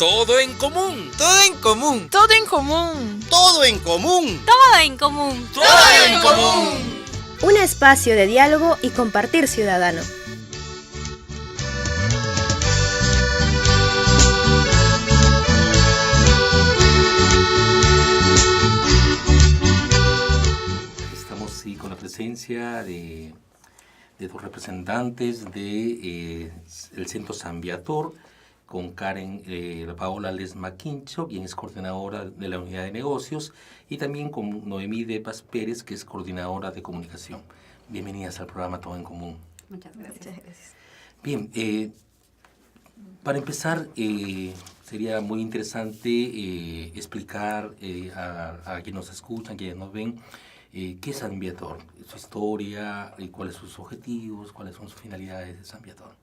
Todo en común. Todo en común. Todo en común. Todo en común. Todo en común. Todo en común. Un espacio de diálogo y compartir ciudadano. Estamos sí, con la presencia de dos representantes del Centro San Viator, con Karen Paola Lesma Quincho, quien es coordinadora de la unidad de negocios, y también con Noemí Depas Pérez, que es coordinadora de comunicación. Bienvenidas al programa Todo en Común. Muchas gracias. Bien, para empezar, sería muy interesante explicar a quienes nos escuchan, quienes nos ven, qué es San Viator, su historia, cuáles son sus objetivos, cuáles son sus finalidades de San Viator.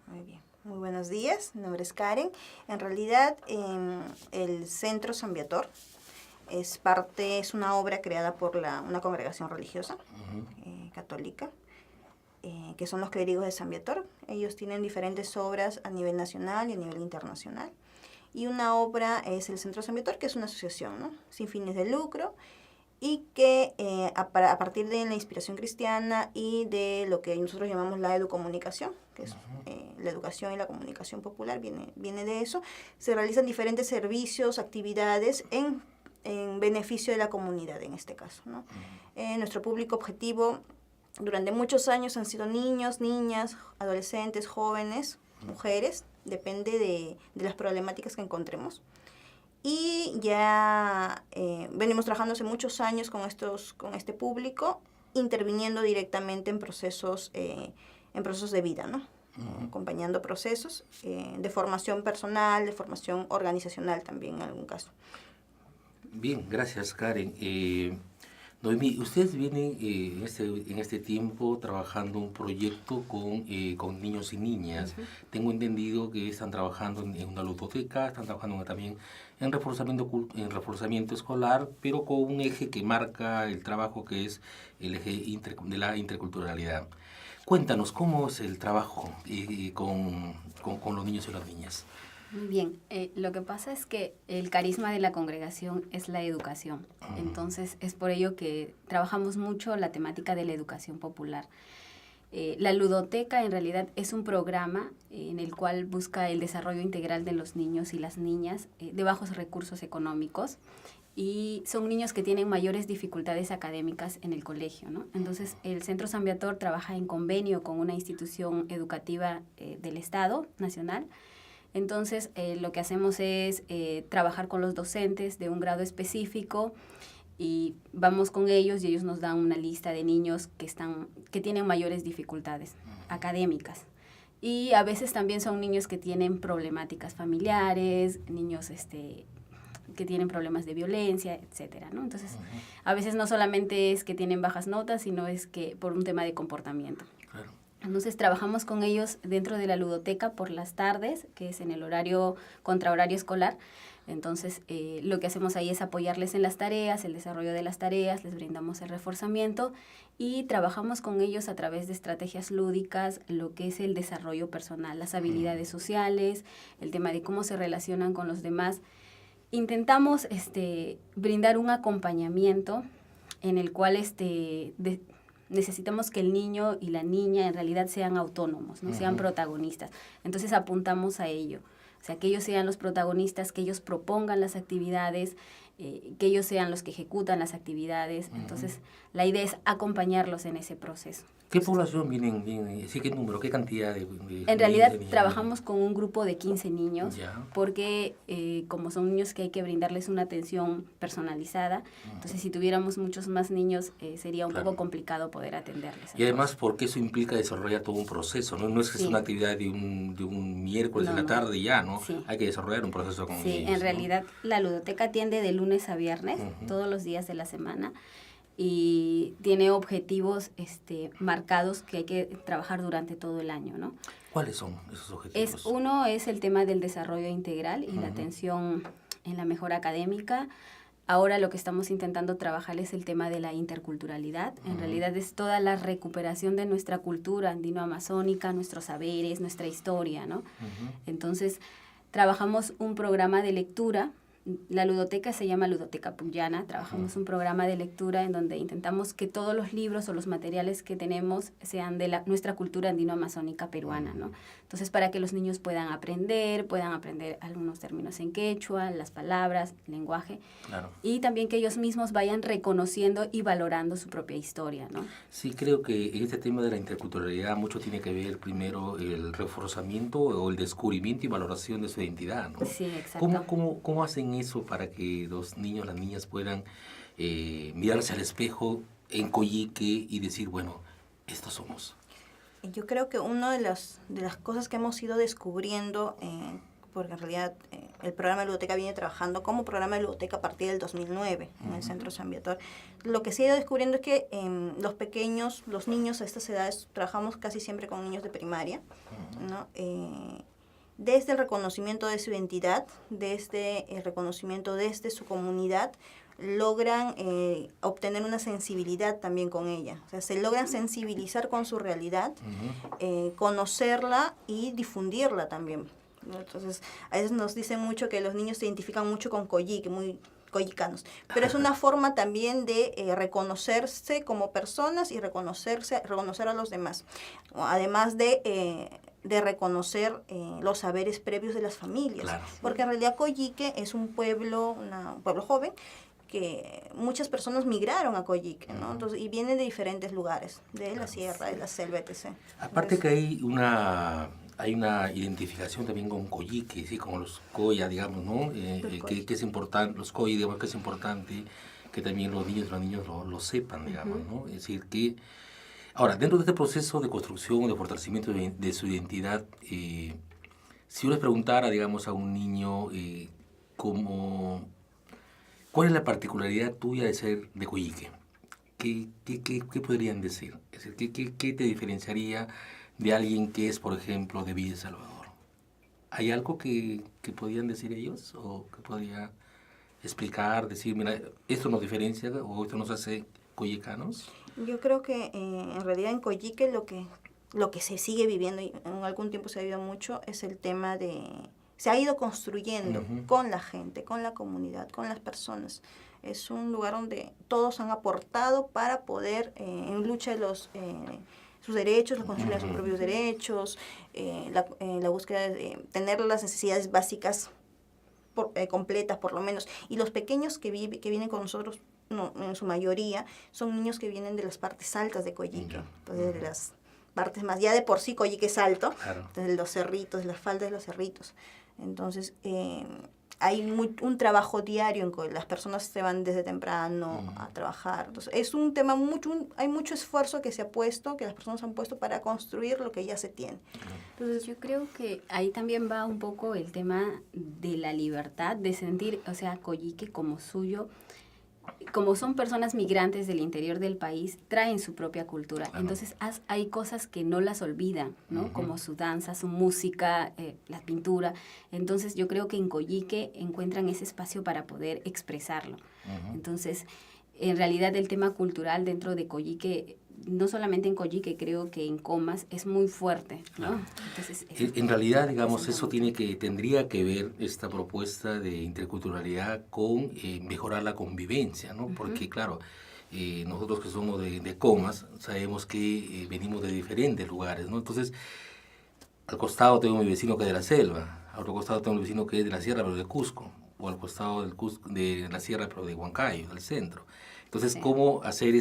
Muy bien. Muy buenos días, mi nombre es Karen. En realidad, el Centro San Viator es una obra creada por una congregación religiosa católica, que son los clérigos de San Viator. Ellos tienen diferentes obras a nivel nacional y a nivel internacional. Y una obra es el Centro San Viator, que es una asociación, ¿no?, sin fines de lucro, y que a partir de la inspiración cristiana y de lo que nosotros llamamos la educomunicación, que es la educación y la comunicación popular, viene de eso, se realizan diferentes servicios, actividades en beneficio de la comunidad en este caso, ¿no? Nuestro público objetivo durante muchos años han sido niños, niñas, adolescentes, jóvenes, mujeres, depende de las problemáticas que encontremos. Y ya venimos trabajando hace muchos años con este público, interviniendo directamente en procesos de vida, ¿no? Acompañando procesos de formación personal, de formación organizacional también en algún caso. Bien, gracias Karen. Noemí, ustedes vienen en este tiempo trabajando un proyecto con niños y niñas. Tengo entendido que están trabajando en una ludoteca, están trabajando también en reforzamiento escolar, pero con un eje que marca el trabajo, que es el eje de la interculturalidad. Cuéntanos, ¿cómo es el trabajo con los niños y las niñas? Muy bien, lo que pasa es que el carisma de la congregación es la educación, entonces es por ello que trabajamos mucho la temática de la educación popular. La ludoteca en realidad es un programa en el cual busca el desarrollo integral de los niños y las niñas de bajos recursos económicos, y son niños que tienen mayores dificultades académicas en el colegio, ¿no? Entonces el Centro San Viator trabaja en convenio con una institución educativa del Estado nacional. Entonces, lo que hacemos es trabajar con los docentes de un grado específico, y vamos con ellos y ellos nos dan una lista de niños que tienen mayores dificultades académicas. Y a veces también son niños que tienen problemáticas familiares, niños que tienen problemas de violencia, etcétera, ¿no? Entonces, a veces no solamente es que tienen bajas notas, sino es que por un tema de comportamiento. Claro. Entonces trabajamos con ellos dentro de la ludoteca por las tardes, que es en el contrahorario escolar. Entonces lo que hacemos ahí es apoyarles en las tareas, el desarrollo de las tareas, les brindamos el reforzamiento y trabajamos con ellos a través de estrategias lúdicas, lo que es el desarrollo personal, las habilidades sociales, el tema de cómo se relacionan con los demás. Intentamos brindar un acompañamiento en el cual necesitamos que el niño y la niña en realidad sean autónomos, ¿no? Sean protagonistas. Entonces apuntamos a ello. O sea, que ellos sean los protagonistas, que ellos propongan las actividades, que ellos sean los que ejecutan las actividades. Entonces, la idea es acompañarlos en ese proceso. ¿Qué población vienen? Sí, ¿qué número? ¿Qué cantidad de En realidad trabajamos con un grupo de 15 niños, porque como son niños que hay que brindarles una atención personalizada, entonces si tuviéramos muchos más niños sería un poco complicado poder atenderles. Y además porque eso implica desarrollar todo un proceso, ¿no? No es que es una actividad de un miércoles en la tarde y ya, ¿no? Sí. Hay que desarrollar un proceso con niños. Sí, en realidad la ludoteca atiende de lunes a viernes, todos los días de la semana, y tiene objetivos marcados que hay que trabajar durante todo el año, ¿no? ¿Cuáles son esos objetivos? Uno es el tema del desarrollo integral y la atención en la mejora académica. Ahora lo que estamos intentando trabajar es el tema de la interculturalidad. En realidad es toda la recuperación de nuestra cultura andino-amazónica, nuestros saberes, nuestra historia, ¿no? Entonces, trabajamos un programa de lectura. La ludoteca se llama Ludoteca Puyana. Trabajamos un programa de lectura en donde intentamos que todos los libros o los materiales que tenemos sean de nuestra cultura andino-amazónica peruana, ¿no? Entonces, para que los niños puedan aprender algunos términos en quechua, las palabras, el lenguaje, Claro. y también que ellos mismos vayan reconociendo y valorando su propia historia, ¿no? Sí, creo que en este tema de la interculturalidad mucho tiene que ver primero el reforzamiento o el descubrimiento y valoración de su identidad, ¿no? Sí, exacto. ¿Cómo hacen eso para que los niños, las niñas puedan mirarse al espejo en Coyique y decir, bueno, estos somos? Yo creo que una de las cosas que hemos ido descubriendo, porque en realidad el programa de ludoteca viene trabajando como programa de ludoteca a partir del 2009 en el Centro San Viator. Lo que se ha ido descubriendo es que los niños a estas edades, trabajamos casi siempre con niños de primaria, ¿no? Desde el reconocimiento de su identidad, desde el reconocimiento desde su comunidad, logran obtener una sensibilidad también con ella. O sea, se logran sensibilizar con su realidad, conocerla y difundirla también, ¿no? Entonces, a veces nos dicen mucho que los niños se identifican mucho con Coyique, muy coyicanos, pero es una forma también de reconocerse como personas y reconocer a los demás, además de reconocer los saberes previos de las familias, Claro. porque en realidad Coyique es un pueblo joven, que muchas personas migraron a Coyique, ¿no? Entonces, y vienen de diferentes lugares, de la sierra, de la selva, etc. Aparte que hay una identificación también con Coyique, ¿sí? Como los Coya, digamos, ¿no? Que es importante, los Coya, digamos que es importante que también los niños lo sepan, digamos, ¿no? Es decir, que ahora, dentro de este proceso de construcción, de fortalecimiento de su identidad, si yo les preguntara, digamos, a un niño ¿cuál es la particularidad tuya de ser de Coyique? ¿Qué podrían decir? Es decir, ¿qué te diferenciaría de alguien que es, por ejemplo, de Villa El Salvador? ¿Hay algo que podrían decir ellos o que podría explicar, decir, mira, esto nos diferencia o esto nos hace coyicanos? Yo creo que en realidad en Coyique lo que se sigue viviendo, y en algún tiempo se ha vivido mucho, es el tema se ha ido construyendo con la gente, con la comunidad, con las personas. Es un lugar donde todos han aportado para poder, en lucha de sus derechos, la construcción de sus propios derechos, la búsqueda de tener las necesidades básicas completas por lo menos. Y los pequeños que vienen con nosotros, no, en su mayoría, son niños que vienen de las partes altas de Coyique, entonces de las partes más, ya de por sí Coyique es alto, Claro. entonces los cerritos, las faldas de los cerritos. Entonces, hay un trabajo diario en que las personas se van desde temprano a trabajar. Entonces, es un tema hay mucho esfuerzo que se ha puesto, que las personas han puesto para construir lo que ya se tiene. Entonces, Yo creo que ahí también va un poco el tema de la libertad, de sentir, o sea, Coyique como suyo. Como son personas migrantes del interior del país, traen su propia cultura. Claro. Entonces hay cosas que no las olvidan, ¿no? Como su danza, su música, la pintura. Entonces yo creo que en Coyique encuentran ese espacio para poder expresarlo. Entonces, en realidad el tema cultural dentro de Coyique, no solamente en Coyique, creo que en Comas es muy fuerte, ¿no? Claro. Entonces, En realidad, digamos, representa eso mucho. tendría que ver esta propuesta de interculturalidad con mejorar la convivencia, ¿no? Porque, claro, nosotros que somos de Comas, sabemos que venimos de diferentes lugares, ¿no? Entonces, al costado tengo mi vecino que es de la selva, al otro costado tengo mi vecino que es de la sierra, pero de Cusco, o al costado del Cusco, de la sierra, pero de Huancayo, del centro. Entonces, Sí. ¿cómo hacer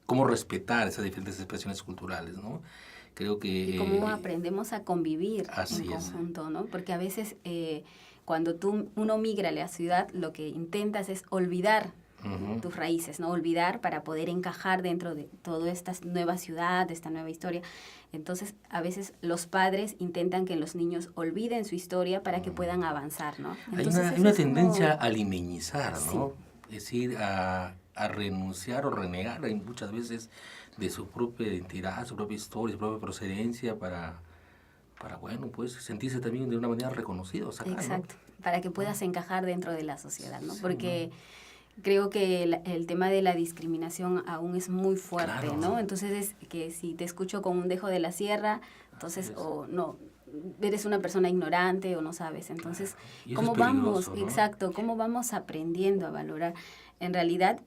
cómo respetar esas diferentes expresiones culturales, ¿no? Creo que... Y cómo aprendemos a convivir así en es. conjunto, ¿no? Porque a veces cuando uno migra a la ciudad, lo que intentas es olvidar tus raíces, ¿no? Olvidar para poder encajar dentro de toda esta nueva ciudad, de esta nueva historia. Entonces, a veces los padres intentan que los niños olviden su historia para que puedan avanzar, ¿no? Entonces, Hay eso una es como- tendencia a limeñizar, ¿no? Es decir, a renunciar o renegar muchas veces de su propia identidad, su propia historia, su propia procedencia para bueno, pues sentirse también de una manera reconocidos acá, ¿no? Exacto, para que puedas encajar dentro de la sociedad, ¿no? Porque creo que el tema de la discriminación aún es muy fuerte, Claro. ¿no? Entonces es que si te escucho con un dejo de la sierra, entonces Así es. o no eres una persona ignorante o no sabes. Entonces, Claro. Y eso ¿cómo es vamos? peligroso, ¿no? Exacto, ¿cómo vamos aprendiendo a valorar? En realidad,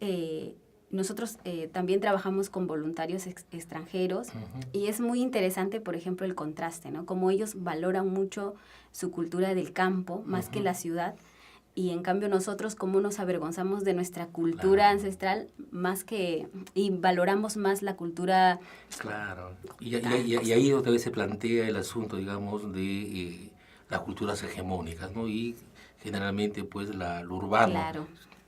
nosotros también trabajamos con voluntarios extranjeros y es muy interesante, por ejemplo, el contraste, ¿no? Como ellos valoran mucho su cultura del campo más que la ciudad. Y en cambio nosotros cómo nos avergonzamos de nuestra cultura Claro. ancestral y valoramos más la cultura. Claro. Y ahí otra vez se plantea el asunto, digamos, de las culturas hegemónicas, ¿no? Y generalmente, pues, lo urbano, Claro.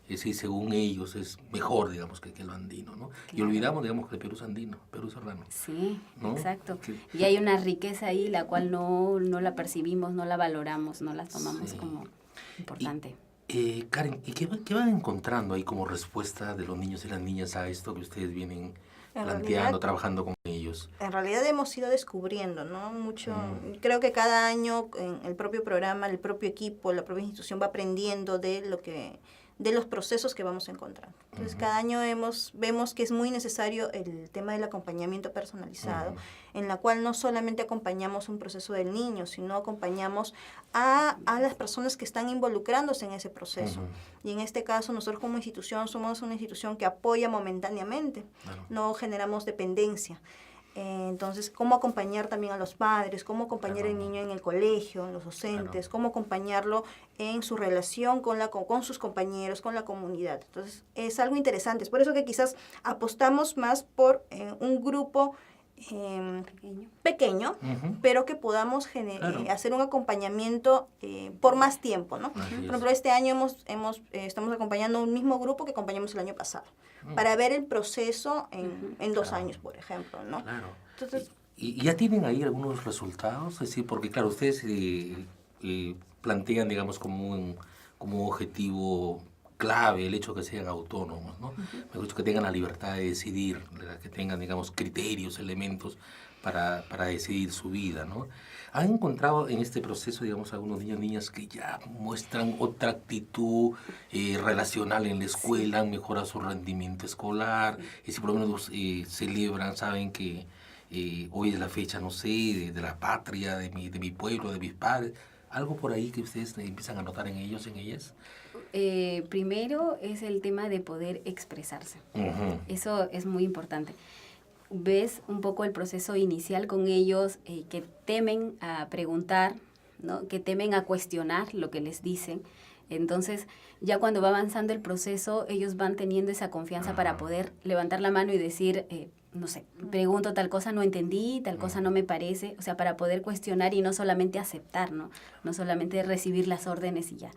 es decir, según ellos, es mejor, digamos, que lo andino, ¿no? Y Claro. olvidamos, digamos, que el Perú es andino, Perú es serrano. Sí, ¿No? exacto. Que- Y hay una riqueza ahí la cual no la percibimos, no la valoramos, no la tomamos Sí. como importante. Karen, ¿y qué van encontrando ahí como respuesta de los niños y las niñas a esto que ustedes vienen En planteando, realidad- trabajando con ellos? En realidad hemos ido descubriendo, ¿no? Mucho, creo que cada año en el propio programa, el propio equipo, la propia institución va aprendiendo de los procesos que vamos encontrando. Entonces, cada año vemos que es muy necesario el tema del acompañamiento personalizado, en la cual no solamente acompañamos un proceso del niño, sino acompañamos a las personas que están involucrándose en ese proceso. Y en este caso, nosotros como institución somos una institución que apoya momentáneamente, Claro. no generamos dependencia. Entonces, cómo acompañar también a los padres, cómo acompañar al niño en el colegio, en los docentes, cómo acompañarlo en su relación con sus compañeros, con la comunidad. Entonces, es algo interesante. Es por eso que quizás apostamos más por un grupo pequeño, pero que podamos Claro. hacer un acompañamiento por más tiempo, ¿no? Así Por es. ejemplo, este año estamos acompañando un mismo grupo que acompañamos el año pasado, para ver el proceso en 2 años, por ejemplo, ¿no? Claro. Entonces, ¿Y ya tienen ahí algunos resultados? Es decir, porque claro, ustedes plantean, digamos, como un objetivo clave el hecho que sean autónomos, ¿no? Mejor dicho, que tengan la libertad de decidir, que tengan, digamos, criterios, elementos para decidir su vida, ¿no? ¿Han encontrado en este proceso, digamos, algunos niños y niñas que ya muestran otra actitud relacional en la escuela, han mejorado su rendimiento escolar? Y si por lo menos celebran, saben que hoy es la fecha, no sé, de la patria, de mi pueblo, de mis padres, algo por ahí que ustedes empiezan a notar en ellos, en ellas. Primero es el tema de poder expresarse. Ujú. Eso es muy importante. Ves un poco el proceso inicial con ellos que temen a preguntar, ¿no? Que temen a cuestionar lo que les dicen. Entonces, ya cuando va avanzando el proceso, ellos van teniendo esa confianza para poder levantar la mano y decir, no sé, pregunto tal cosa, no entendí, tal cosa no me parece, o sea, para poder cuestionar y no solamente aceptar, ¿no? No solamente recibir las órdenes y ya,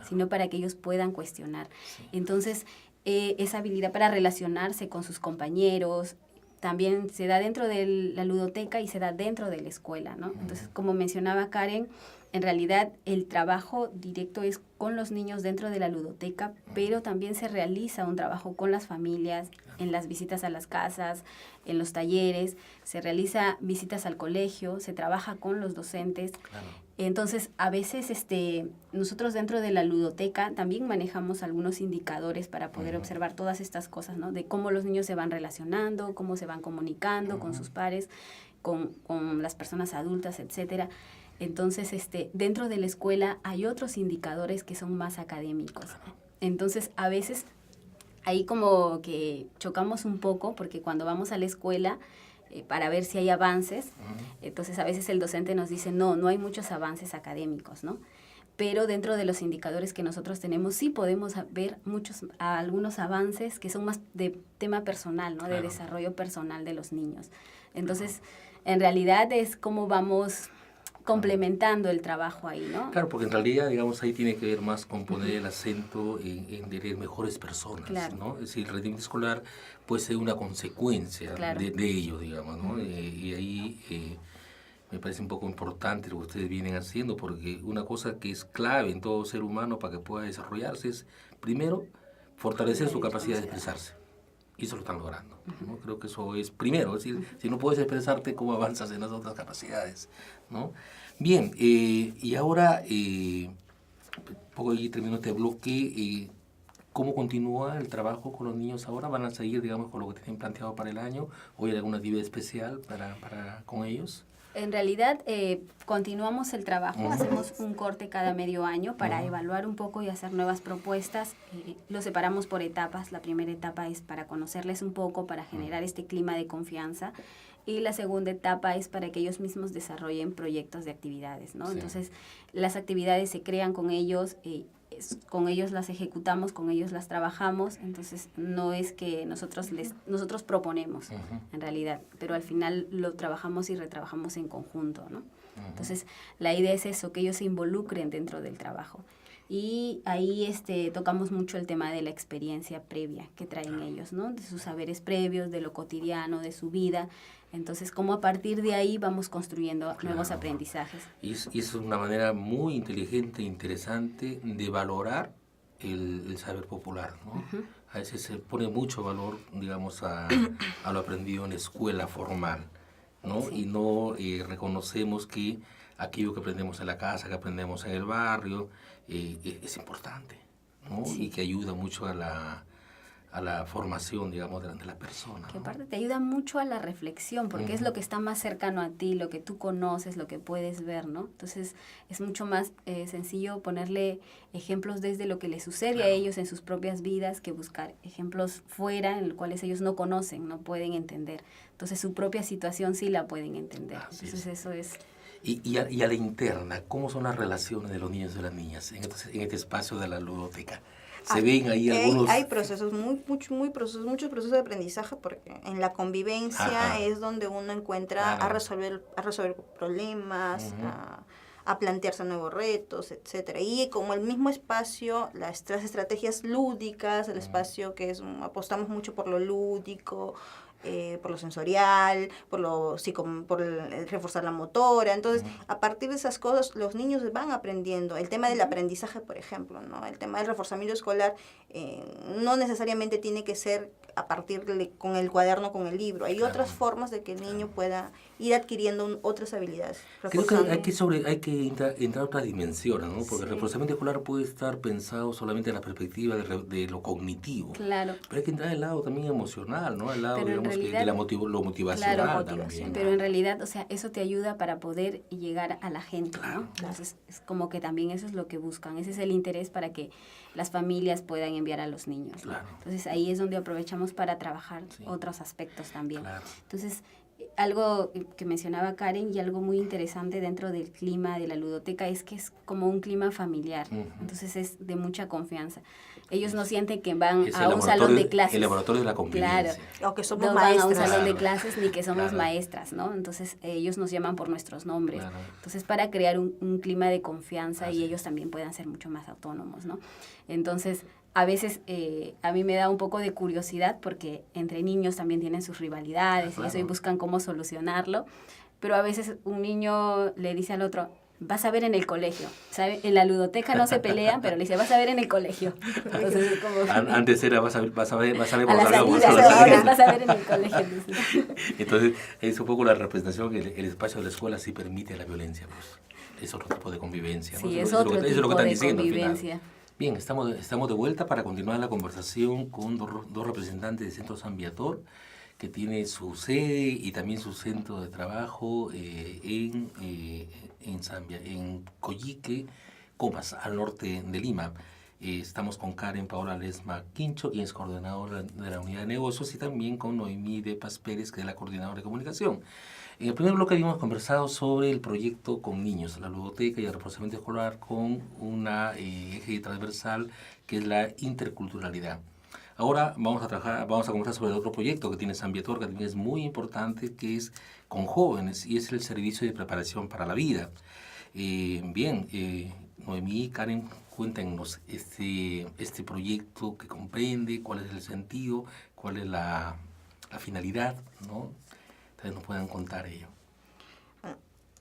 sino para que ellos puedan cuestionar. Entonces, esa habilidad para relacionarse con sus compañeros también se da dentro de la ludoteca y se da dentro de la escuela, ¿no? Entonces, como mencionaba Karen, en realidad el trabajo directo es con los niños dentro de la ludoteca, pero también se realiza un trabajo con las familias, en las visitas a las casas, en los talleres, se realiza visitas al colegio, se trabaja con los docentes. Claro. Entonces, a veces nosotros dentro de la ludoteca también manejamos algunos indicadores para poder observar todas estas cosas, ¿no? De cómo los niños se van relacionando, cómo se van comunicando con sus pares, con las personas adultas, etcétera. Entonces, dentro de la escuela hay otros indicadores que son más académicos. Entonces, a veces ahí como que chocamos un poco porque cuando vamos a la escuela para ver si hay avances, entonces a veces el docente nos dice, no hay muchos avances académicos, ¿no? Pero dentro de los indicadores que nosotros tenemos sí podemos ver algunos avances que son más de tema personal, ¿no? Claro. De desarrollo personal de los niños. Entonces, en realidad es como vamos complementando el trabajo ahí, ¿no? Claro, porque en realidad, digamos, ahí tiene que ver más con poner el acento en tener mejores personas, Claro. ¿no? Es decir, el rendimiento escolar puede ser una consecuencia Claro. de ello, digamos, ¿no? Y ahí me parece un poco importante lo que ustedes vienen haciendo, porque una cosa que es clave en todo ser humano para que pueda desarrollarse es, primero, fortalecer su capacidad de expresarse. Y eso lo están logrando, ¿no? Creo que eso es primero, es decir, si no puedes expresarte, ¿cómo avanzas en las otras capacidades, ¿no? Bien, y ahora, un poco ahí termino este bloque, ¿cómo continúa el trabajo con los niños ahora? ¿Van a seguir, digamos, con lo que tienen planteado para el año? ¿O hay alguna actividad especial con ellos? En realidad, continuamos el trabajo, hacemos un corte cada medio año para evaluar un poco y hacer nuevas propuestas. Lo separamos por etapas. La primera etapa es para conocerles un poco, para generar este clima de confianza. Y la segunda etapa es para que ellos mismos desarrollen proyectos de actividades, ¿no? Sí. Entonces, las actividades se crean con ellos, con ellos las ejecutamos, con ellos las trabajamos. Entonces, no es que nosotros proponemos, en realidad, pero al final lo trabajamos y retrabajamos en conjunto, ¿no? Entonces, la idea es eso, que ellos se involucren dentro del trabajo. Y ahí tocamos mucho el tema de la experiencia previa que traen ellos, ¿no? De sus saberes previos, de lo cotidiano, de su vida. Entonces, cómo a partir de ahí vamos construyendo nuevos aprendizajes. Y es una manera muy inteligente e interesante de valorar el saber popular, ¿no? A veces se pone mucho valor, digamos, a lo aprendido en la escuela formal, ¿no? Sí. Y no reconocemos que aquello que aprendemos en la casa, que aprendemos en el barrio, es importante, ¿no? Sí. Y que ayuda mucho a la formación, digamos, de la persona, Que ¿no? aparte te ayuda mucho a la reflexión, porque es lo que está más cercano a ti, lo que tú conoces, lo que puedes ver, ¿no? Entonces es mucho más sencillo ponerle ejemplos desde lo que les sucede a ellos en sus propias vidas que buscar ejemplos fuera en los cuales ellos no conocen, no pueden entender. Entonces su propia situación sí la pueden entender. Así Entonces eso es... Y a la interna, ¿cómo son las relaciones de los niños y las niñas en este espacio de la ludoteca? ¿Se ven ahí algunos...? Hay procesos, muchos procesos de aprendizaje, porque en la convivencia es donde uno encuentra a resolver problemas, a plantearse nuevos retos, etcétera. Y como el mismo espacio, las estrategias lúdicas, el espacio que apostamos mucho por lo lúdico, por lo sensorial, por el reforzar la motora. Entonces, a partir de esas cosas, los niños van aprendiendo. El tema del aprendizaje, por ejemplo, ¿no? El tema del reforzamiento escolar no necesariamente tiene que ser a partir con el cuaderno, con el libro. Hay otras formas de que el niño pueda ir adquiriendo otras habilidades. Creo que hay que entrar a otras dimensiones, ¿no? Porque el reforzamiento escolar puede estar pensado solamente en la perspectiva de lo cognitivo. Claro. Pero hay que entrar al lado también emocional, ¿no? Al lado, Pero digamos, realidad, lo motivacional claro, también. pero en realidad, o sea, eso te ayuda para poder llegar a la gente, Claro. ¿no? Entonces, es como que también eso es lo que buscan. Ese es el interés para que las familias puedan enviar a los niños, ¿no? Claro. Entonces, ahí es donde aprovechamos para trabajar otros aspectos también. Claro. Entonces, algo que mencionaba Karen y algo muy interesante dentro del clima de la ludoteca es que es como un clima familiar. Entonces, es de mucha confianza. Ellos no sienten que van a un salón de clases. El laboratorio de la convivencia. Claro. O que somos No van a un maestras. salón de Claro. clases ni que somos Claro. maestras, ¿no? Entonces, ellos nos llaman por nuestros nombres. Claro. Entonces, para crear un clima de confianza Así y es. ellos también puedan ser mucho más autónomos, ¿no? Entonces, a veces a mí me da un poco de curiosidad porque entre niños también tienen sus rivalidades Claro. y eso y buscan cómo solucionarlo, pero a veces un niño le dice al otro, vas a ver en el colegio, ¿sabe? En la ludoteca no se pelean, pero le dice, vas a ver en el colegio. Entonces es como... Antes era, vas a ver a por la salón, salida, a la ahora salida. vas a ver en el colegio. Dice. Entonces, es un poco la representación que el espacio de la escuela sí permite la violencia, pues. Es otro tipo de convivencia, ¿no? Sí, Eso es lo otro que- eso es lo que tipo están de diciendo al final. convivencia. Bien, estamos de vuelta para continuar la conversación con dos representantes del Centro San Viator, que tiene su sede y también su centro de trabajo en Coyique, Comas, al norte de Lima. Estamos con Karen Paola Lesma Quincho, quien es coordinadora de la unidad de negocios, y también con Noemí de Paz Pérez, que es la coordinadora de comunicación. En el primer bloque habíamos conversado sobre el proyecto con niños, la ludoteca y el reforzamiento escolar con una eje transversal que es la interculturalidad. Ahora vamos a conversar sobre el otro proyecto que tiene San Viator, que también es muy importante, que es con jóvenes, y es el servicio de preparación para la vida. Noemí y Karen, cuéntenos este proyecto que comprende, cuál es el sentido, cuál es la finalidad, ¿no? Ustedes nos puedan contar ello.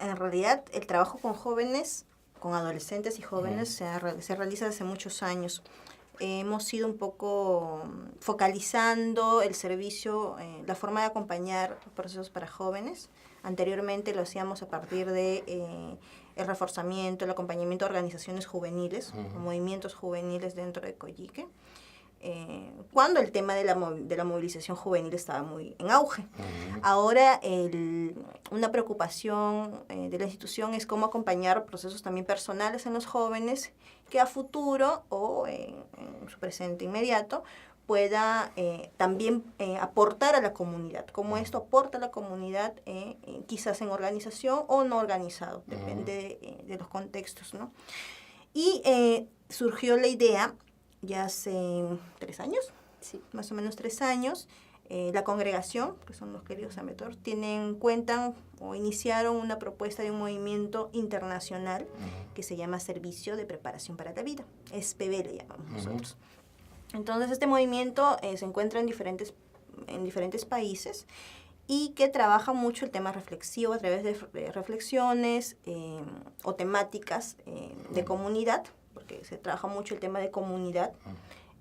En realidad, el trabajo con jóvenes, con adolescentes y jóvenes, se realiza desde muchos años. Hemos ido un poco focalizando el servicio, la forma de acompañar procesos para jóvenes. Anteriormente lo hacíamos a partir de el reforzamiento, el acompañamiento de organizaciones juveniles, movimientos juveniles dentro de Coyique. cuando el tema de la movilización juvenil estaba muy en auge. Ahora una preocupación de la institución es cómo acompañar procesos también personales en los jóvenes que a futuro o en su presente inmediato pueda también aportar a la comunidad, cómo esto aporta a la comunidad quizás en organización o no organizado, depende de los contextos, ¿no? Y surgió la idea ya hace 3 años, Sí. más o menos 3 años, la congregación, que son los queridos Zambiator, cuentan o iniciaron una propuesta de un movimiento internacional que se llama Servicio de Preparación para la Vida, SPV le llamamos nosotros. Entonces este movimiento se encuentra en diferentes países y que trabaja mucho el tema reflexivo a través de reflexiones o temáticas de comunidad, porque se trabaja mucho el tema de comunidad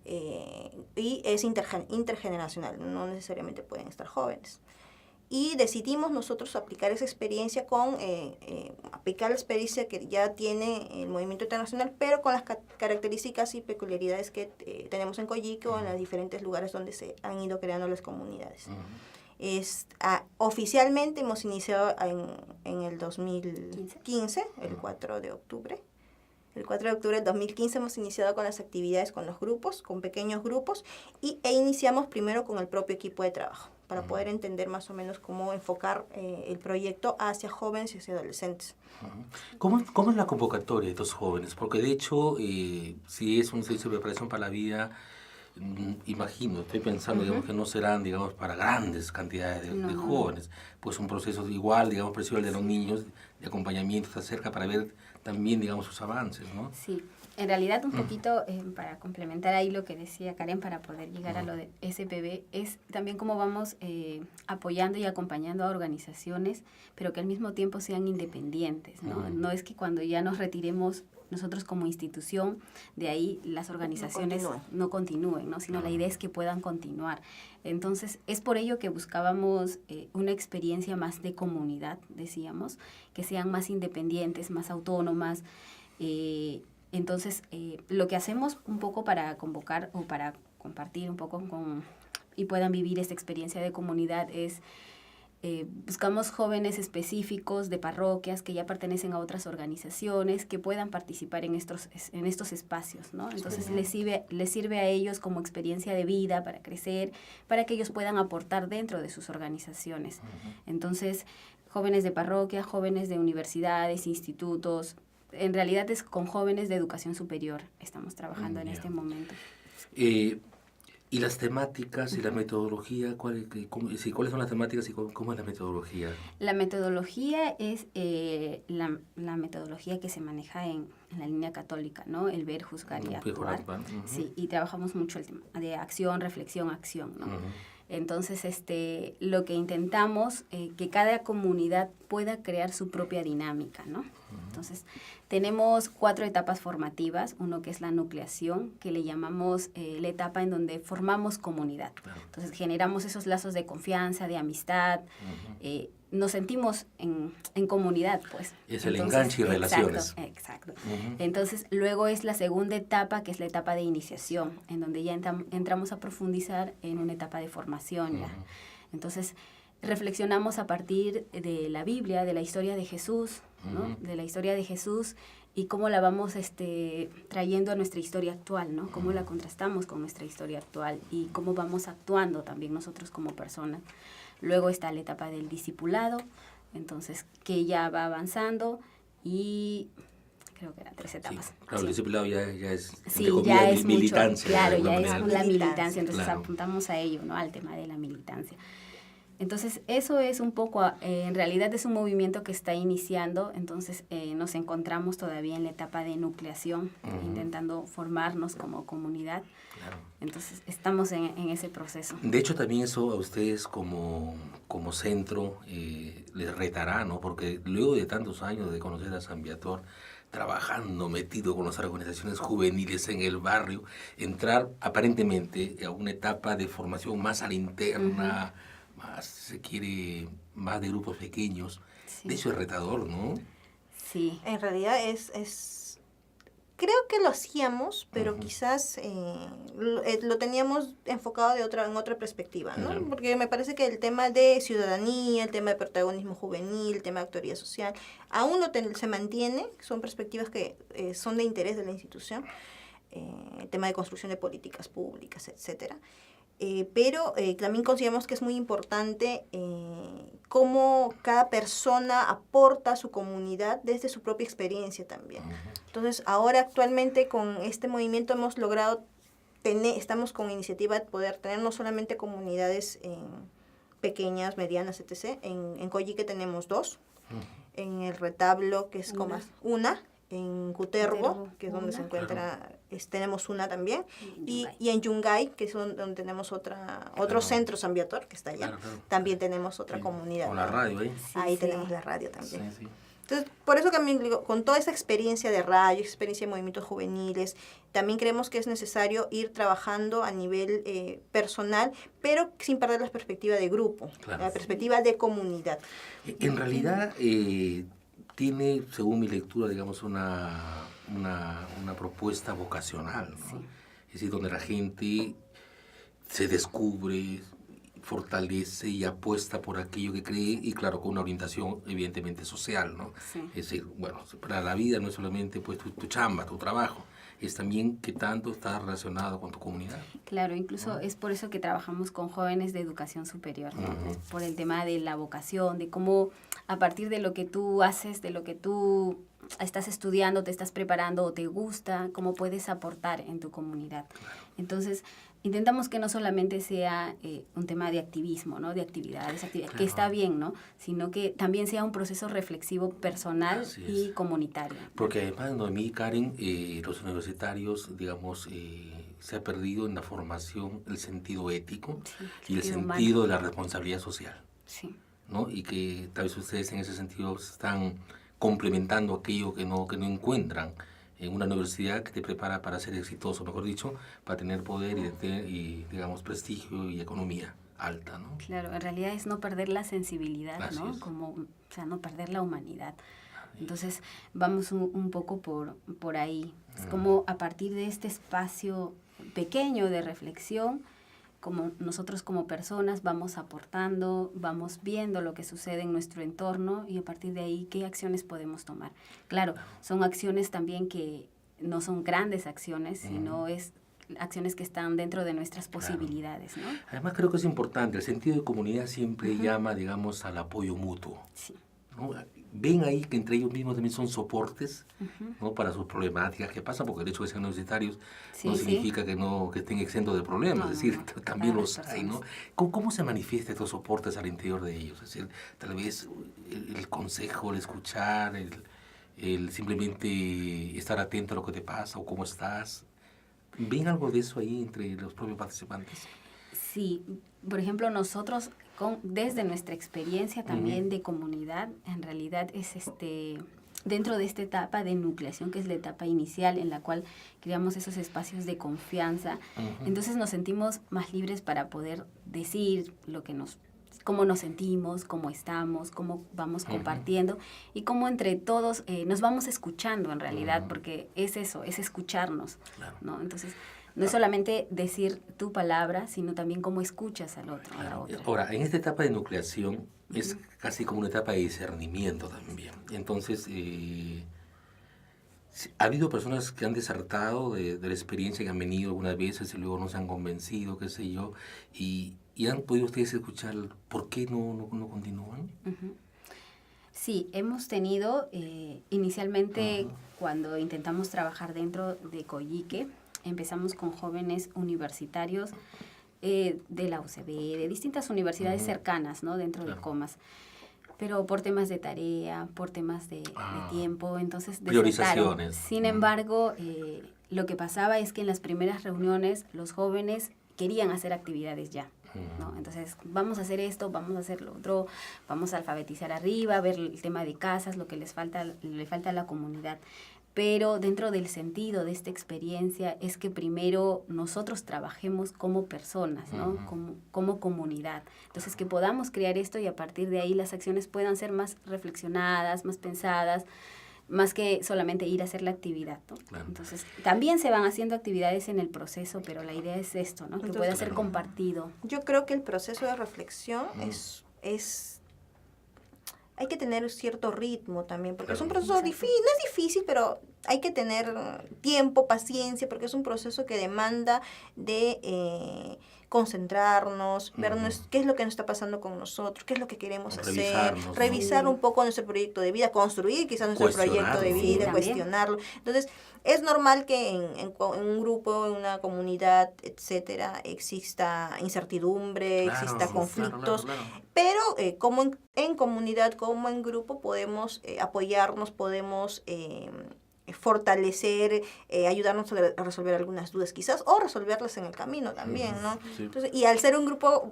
y es intergeneracional, no necesariamente pueden estar jóvenes. Y decidimos nosotros aplicar esa experiencia aplicar la experiencia que ya tiene el movimiento internacional, pero con las características y peculiaridades que tenemos en Coyique o en los diferentes lugares donde se han ido creando las comunidades. Oficialmente hemos iniciado en el 2015, el 4 de octubre. El 4 de octubre del 2015 hemos iniciado con las actividades con los grupos, con pequeños grupos, e iniciamos primero con el propio equipo de trabajo, para poder entender más o menos cómo enfocar el proyecto hacia jóvenes y hacia adolescentes. ¿Cómo es la convocatoria de estos jóvenes? Porque de hecho, si es un servicio de preparación para la vida, estoy pensando, digamos, que no serán, digamos, para grandes cantidades de jóvenes, pues un proceso igual, digamos, parecido al de los niños, de acompañamiento, está cerca para ver también, digamos, sus avances, ¿no? Sí, en realidad un poquito para complementar ahí lo que decía Karen, para poder llegar a lo de SPV, es también cómo vamos apoyando y acompañando a organizaciones, pero que al mismo tiempo sean independientes, ¿no? No es que cuando ya nos retiremos nosotros como institución, de ahí las organizaciones no continúen, ¿no? Sino la idea es que puedan continuar. Entonces, es por ello que buscábamos una experiencia más de comunidad, decíamos, que sean más independientes, más autónomas. Entonces, lo que hacemos un poco para convocar o para compartir un poco y puedan vivir esta experiencia de comunidad es buscamos jóvenes específicos de parroquias que ya pertenecen a otras organizaciones que puedan participar en estos espacios, ¿no? Entonces les sirve a ellos como experiencia de vida para crecer, para que ellos puedan aportar dentro de sus organizaciones. Entonces, jóvenes de parroquia, jóvenes de universidades, institutos, en realidad es con jóvenes de educación superior estamos trabajando en este momento. ¿Y las temáticas y la metodología? ¿Cuáles son las temáticas y cómo es la metodología? La metodología es la metodología que se maneja en la línea católica, ¿no? El ver, juzgar y actuar. Sí, y trabajamos mucho el tema de acción, reflexión, acción, ¿no? Entonces, lo que intentamos, que cada comunidad pueda crear su propia dinámica, ¿no? Entonces, tenemos 4 etapas formativas, uno que es la nucleación, que le llamamos la etapa en donde formamos comunidad. Entonces, generamos esos lazos de confianza, de amistad, nos sentimos en comunidad, pues. Es el enganche y relaciones. Exacto. Entonces, luego es la segunda etapa, que es la etapa de iniciación, en donde ya entramos a profundizar en una etapa de formación ya. Entonces, reflexionamos a partir de la Biblia, de la historia de Jesús, ¿no? De la historia de Jesús y cómo la vamos trayendo a nuestra historia actual, ¿no? Cómo la contrastamos con nuestra historia actual y cómo vamos actuando también nosotros como personas. Luego está la etapa del discipulado, entonces que ya va avanzando y creo que eran 3 etapas. Sí, claro, el discipulado ya es, sí, ya es militancia. Mucho, claro, ya manera. es la militancia, entonces claro. apuntamos a ello, ¿no? Al tema de la militancia. Entonces, eso es un poco, en realidad es un movimiento que está iniciando, entonces nos encontramos todavía en la etapa de nucleación, intentando formarnos como comunidad. Claro. Entonces, estamos en ese proceso. De hecho, también eso a ustedes como centro les retará, ¿no? Porque luego de tantos años de conocer a Zambiator, trabajando, metido con las organizaciones juveniles en el barrio, entrar aparentemente a una etapa de formación más a la interna, más, se quiere, más de grupos pequeños. Sí. De hecho es retador, ¿no? Sí. En realidad es Creo que lo hacíamos, pero quizás lo teníamos enfocado en otra perspectiva, ¿no? Claro. Porque me parece que el tema de ciudadanía, el tema de protagonismo juvenil, el tema de autoría social, aún se mantiene, son perspectivas que son de interés de la institución, el tema de construcción de políticas públicas, etcétera. Pero también consideramos que es muy importante cómo cada persona aporta a su comunidad desde su propia experiencia también. Entonces, ahora actualmente con este movimiento hemos logrado estamos con iniciativa de poder tener no solamente comunidades pequeñas, medianas, etc. En Coyique tenemos 2, en el Retablo, que es como una, en Cutervo, que es donde se encuentra, tenemos una también, y en Yungay, que es donde tenemos otro centro San Viator, que está allá, también tenemos otra comunidad. Con la radio ahí. Ahí tenemos la radio también. Sí, sí. Entonces, por eso también digo, con toda esa experiencia de radio, experiencia de movimientos juveniles, también creemos que es necesario ir trabajando a nivel personal, pero sin perder la perspectiva de grupo, Claro. la perspectiva de comunidad. En realidad tiene, según mi lectura, digamos, una propuesta vocacional, ¿no? Es decir, donde la gente se descubre, fortalece y apuesta por aquello que cree, y claro, con una orientación evidentemente social, ¿no? Sí. Es decir, bueno, para la vida no es solamente pues tu chamba, tu trabajo, es también qué tanto está relacionado con tu comunidad. Claro, incluso es por eso que trabajamos con jóvenes de educación superior, ¿no? Por el tema de la vocación, de cómo a partir de lo que tú haces, de lo que tú estás estudiando, te estás preparando o te gusta, cómo puedes aportar en tu comunidad. Entonces, intentamos que no solamente sea un tema de activismo, ¿no? De actividades, Claro. que está bien, ¿no? Sino que también sea un proceso reflexivo personal Así es. y comunitario. Porque además, Noemí y Karen, los universitarios, digamos, se ha perdido en la formación el sentido ético y el sentido sentido humano. de la responsabilidad social, Sí. ¿no? Y que tal vez ustedes en ese sentido están complementando aquello que no encuentran en una universidad que te prepara para ser exitoso, mejor dicho, para tener poder y digamos, prestigio y economía alta, ¿no? Claro, en realidad es no perder la sensibilidad, Así ¿no? es. Como, o sea, no perder la humanidad. Entonces, vamos un poco por ahí. Es como a partir de este espacio pequeño de reflexión, como nosotros como personas vamos aportando, vamos viendo lo que sucede en nuestro entorno y a partir de ahí qué acciones podemos tomar. Claro, son acciones también que no son grandes acciones, sino es acciones que están dentro de nuestras posibilidades, ¿no? Además, creo que es importante, el sentido de comunidad siempre llama, digamos, al apoyo mutuo, Sí. ¿no? Ven ahí que entre ellos mismos también son soportes, ¿no? Para sus problemáticas que pasan, porque el hecho de ser universitarios Sí, no sí. significa que estén exentos de problemas, No, es decir, no, no. también Para los las hay, ¿no? personas. ¿Cómo se manifiesta estos soportes al interior de ellos? Es decir, tal vez el consejo, el escuchar, el simplemente estar atento a lo que te pasa o cómo estás. ¿Ven algo de eso ahí entre los propios participantes? Sí, por ejemplo, nosotros desde nuestra experiencia también de comunidad, en realidad es dentro de esta etapa de nucleación, que es la etapa inicial en la cual creamos esos espacios de confianza, entonces nos sentimos más libres para poder decir cómo nos sentimos, cómo estamos, cómo vamos compartiendo y cómo entre todos nos vamos escuchando en realidad, porque es eso, es escucharnos, Claro. ¿no? Entonces, no es solamente decir tu palabra, sino también cómo escuchas al otro, a la Claro. otra. Ahora, en esta etapa de nucleación es casi como una etapa de discernimiento también. Entonces, ha habido personas que han desertado de la experiencia que han venido algunas veces y luego no se han convencido, qué sé yo, y han podido ustedes escuchar por qué no continúan. Sí, hemos tenido inicialmente cuando intentamos trabajar dentro de Coyique, empezamos con jóvenes universitarios de la UCB, de distintas universidades cercanas, ¿no? Dentro de Comas. Pero por temas de tarea, por temas de tiempo, entonces desertaron. Priorizaciones. Sin embargo, lo que pasaba es que en las primeras reuniones los jóvenes querían hacer actividades ya, ¿no? Entonces, vamos a hacer esto, vamos a hacer lo otro, vamos a alfabetizar arriba, ver el tema de casas, lo que le falta a la comunidad. Pero dentro del sentido de esta experiencia es que primero nosotros trabajemos como personas, ¿no? Como comunidad. Entonces, que podamos crear esto y a partir de ahí las acciones puedan ser más reflexionadas, más pensadas, más que solamente ir a hacer la actividad, ¿no? Claro. Entonces, también se van haciendo actividades en el proceso, pero la idea es esto, ¿no? Que Entonces, pueda ser claro. compartido. Yo creo que el proceso de reflexión es hay que tener cierto ritmo también, porque es un Claro. proceso difícil, no es difícil, pero hay que tener tiempo, paciencia, porque es un proceso que demanda de concentrarnos, ver qué es lo que nos está pasando con nosotros, qué es lo que queremos hacer, Revisarnos, ¿no? revisar un poco nuestro proyecto de vida, construir quizás nuestro proyecto de Cuestionarlo. vida, Sí, también. cuestionarlo. Entonces, es normal que en un grupo, en una comunidad, etcétera, exista incertidumbre, Claro, exista claro, conflictos, claro. pero como en comunidad, como en grupo, podemos apoyarnos, podemos fortalecer, ayudarnos a resolver algunas dudas quizás, o resolverlas en el camino también, ¿no? Sí. Entonces, y al ser un grupo,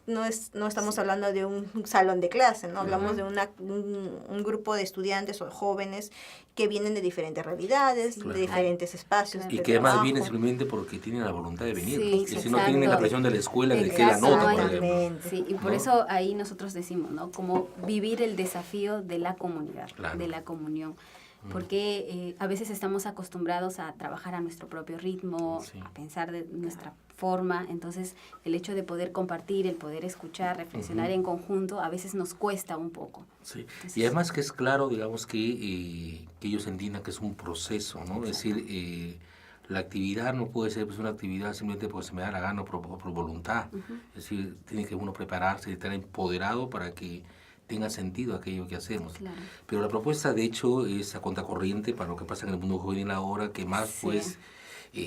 no estamos hablando de un salón de clase, ¿no? Hablamos de un grupo de estudiantes o de jóvenes que vienen de diferentes realidades, Claro. de diferentes espacios Y de que además trabajo. vienen simplemente porque tienen la voluntad de venir. Sí, Y si no tienen la exacto. presión de la escuela, de que la Exacto. nota, por ejemplo. Exactamente. Sí, y por ¿No? eso ahí nosotros decimos, ¿no? Como vivir el desafío de la comunidad, Claro. de la comunión. Porque a veces estamos acostumbrados a trabajar a nuestro propio ritmo, Sí. a pensar de nuestra forma. Entonces, el hecho de poder compartir, el poder escuchar, reflexionar en conjunto, a veces nos cuesta un poco. Sí. Y además que es claro, digamos, que ellos entiendan que es un proceso, ¿no? Es decir, la actividad no puede ser pues, una actividad simplemente porque se me da la gana o por voluntad. Es decir, tiene que uno prepararse y estar empoderado para que tenga sentido aquello que hacemos. Claro. Pero la propuesta, de hecho, es a contracorriente para lo que pasa en el mundo juvenil ahora, que más, Sí. pues,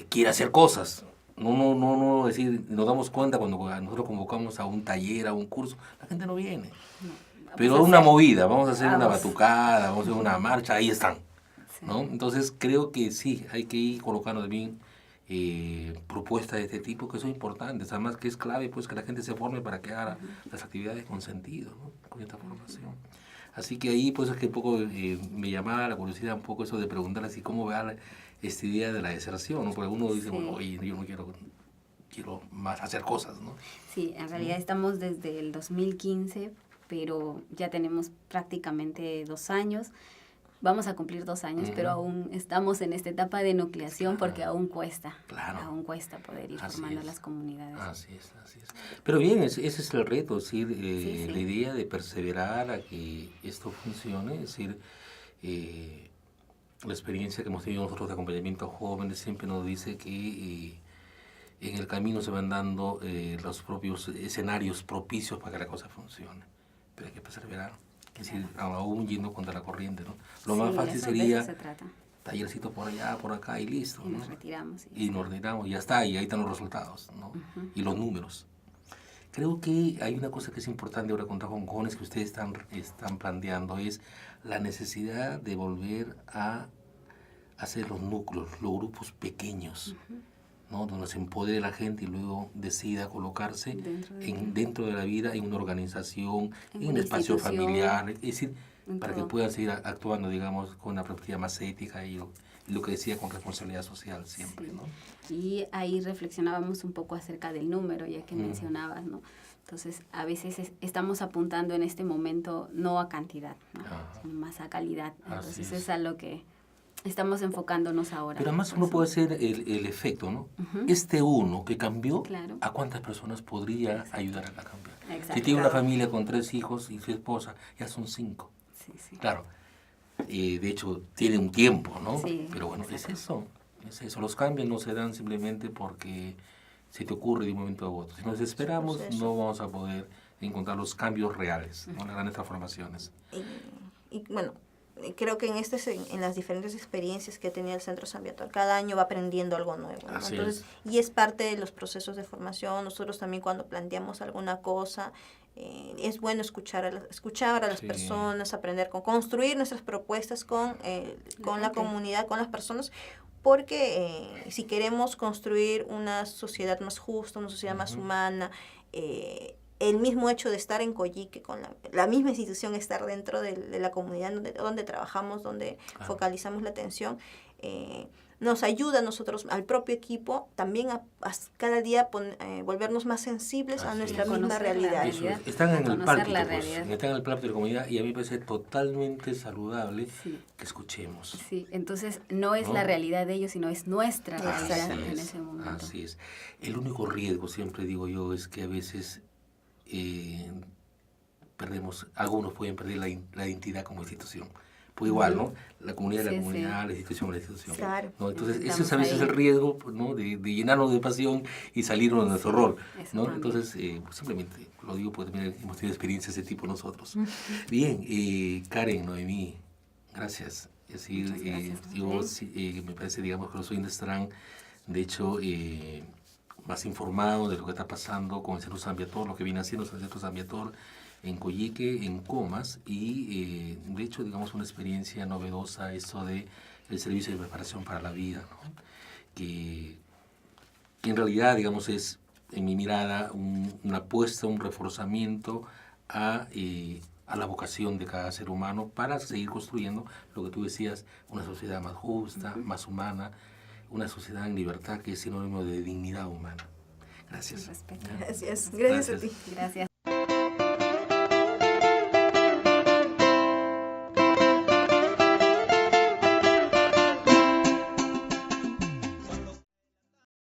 quiere hacer cosas. No, es decir, nos damos cuenta cuando nosotros convocamos a un taller, a un curso, la gente no viene. Vamos Pero a una hacer- movida, vamos a hacer una Vamos. batucada, vamos a hacer una marcha, ahí están. Sí. ¿No? Entonces creo que sí, hay que ir colocando también propuestas de este tipo que son importantes, además que es clave pues que la gente se forme para que haga las actividades con sentido, ¿no? Con esta formación. Así que ahí pues es que un poco me llamaba la curiosidad un poco eso de preguntar así cómo vea esta idea de la deserción, ¿no? Porque uno dice, Sí. bueno, oye, yo no quiero más hacer cosas, ¿no? Sí, en realidad estamos desde el 2015, pero ya tenemos prácticamente 2 años. Vamos a cumplir 2 años, pero aún estamos en esta etapa de nucleación porque aún cuesta. Claro. Aún cuesta poder ir Así formando es. las comunidades. Así es, así es. Pero bien, ese es el reto, es decir, Sí, sí. la idea de perseverar a que esto funcione, es decir, la experiencia que hemos tenido nosotros de acompañamiento a jóvenes siempre nos dice que en el camino se van dando los propios escenarios propicios para que la cosa funcione, pero hay que perseverar, es decir, aún yendo contra la corriente, ¿no? Lo más Sí, fácil de sería eso se trata. tallercito por allá, por acá y listo, Y ¿no? nos retiramos. Y nos retiramos, ya está, y ahí están los resultados, ¿no? Y los números. Creo que hay una cosa que es importante ahora con jóvenes que ustedes están planteando, es la necesidad de volver a hacer los núcleos, los grupos pequeños, ¿no? Donde se empodere la gente y luego decida colocarse dentro de la vida, en una organización, en un una espacio institución, familiar, es decir, en para que todo. puedan seguir actuando, digamos, con una perspectiva más ética y lo que decía, con responsabilidad social siempre, Sí. ¿no? Y ahí reflexionábamos un poco acerca del número, ya que mencionabas, ¿no? Entonces, a veces estamos apuntando en este momento no a cantidad, ¿no? Ajá. Sino más a calidad. Entonces, es. es a lo que estamos enfocándonos ahora. Pero además Por uno eso. puede hacer el efecto, ¿no? Este uno que cambió, Claro. ¿a cuántas personas podría ayudar a cambiar? Exacto. Si tiene una familia con 3 hijos y su esposa, ya son 5. Sí, sí. Claro, de hecho tiene un tiempo, ¿no? Sí, Pero bueno, exacto. es eso. Los cambios no se dan simplemente porque se te ocurre de un momento a otro. Si nos esperamos, proceso. no vamos a poder encontrar los cambios reales, ¿no? Las grandes transformaciones. Y bueno, creo que en las diferentes experiencias que ha tenido el Centro San Viator, cada año va aprendiendo algo nuevo, ¿no? Así Entonces, y es parte de los procesos de formación. Nosotros también cuando planteamos alguna cosa, es bueno escuchar a las Sí. personas, aprender construir nuestras propuestas con la gente. comunidad, con las personas, porque si queremos construir una sociedad más justa, una sociedad más humana, el mismo hecho de estar en Coyique, con la misma institución, estar dentro de la comunidad donde trabajamos, donde Claro. focalizamos la atención, nos ayuda a nosotros, al propio equipo, también a cada día volvernos más sensibles a Así nuestra es. misma Conocer la realidad. Eso realidad. es. Están en el Conocer pálpito, la pues. realidad. Están en el pálpito de la comunidad y a mí me parece totalmente saludable Sí. que escuchemos. Sí, entonces no es ¿No? la realidad de ellos, sino es nuestra Así realidad en es, ese momento. así es. El único riesgo, siempre digo yo, es que a veces perdemos, algunos pueden perder la identidad como institución. Pues igual, ¿no? La comunidad de la Sí, comunidad, la institución de la institución. Claro. ¿No? Entonces, ese Estamos es a veces ahí. el riesgo, pues, ¿no? De llenarnos de pasión y salirnos de nuestro rol, eso ¿no? también. Entonces, pues, simplemente lo digo porque también hemos tenido experiencias de ese tipo nosotros. Bien, Karen, Noemí, gracias. Es decir, Muchas gracias, yo Rafael. sí, me parece, digamos, que los oyentes estarán, de hecho, más informados de lo que está pasando con el Centro San Viator, lo que viene haciendo el Centro San Viator en Coyique, en Comas, y de hecho, digamos, una experiencia novedosa esto de el servicio de preparación para la vida, ¿no? que en realidad, digamos, es, en mi mirada, una apuesta, un reforzamiento a la vocación de cada ser humano para seguir construyendo lo que tú decías, una sociedad más justa, más humana, una sociedad en libertad que es sinónimo de dignidad humana. Gracias. Respeto. Gracias a ti. Gracias.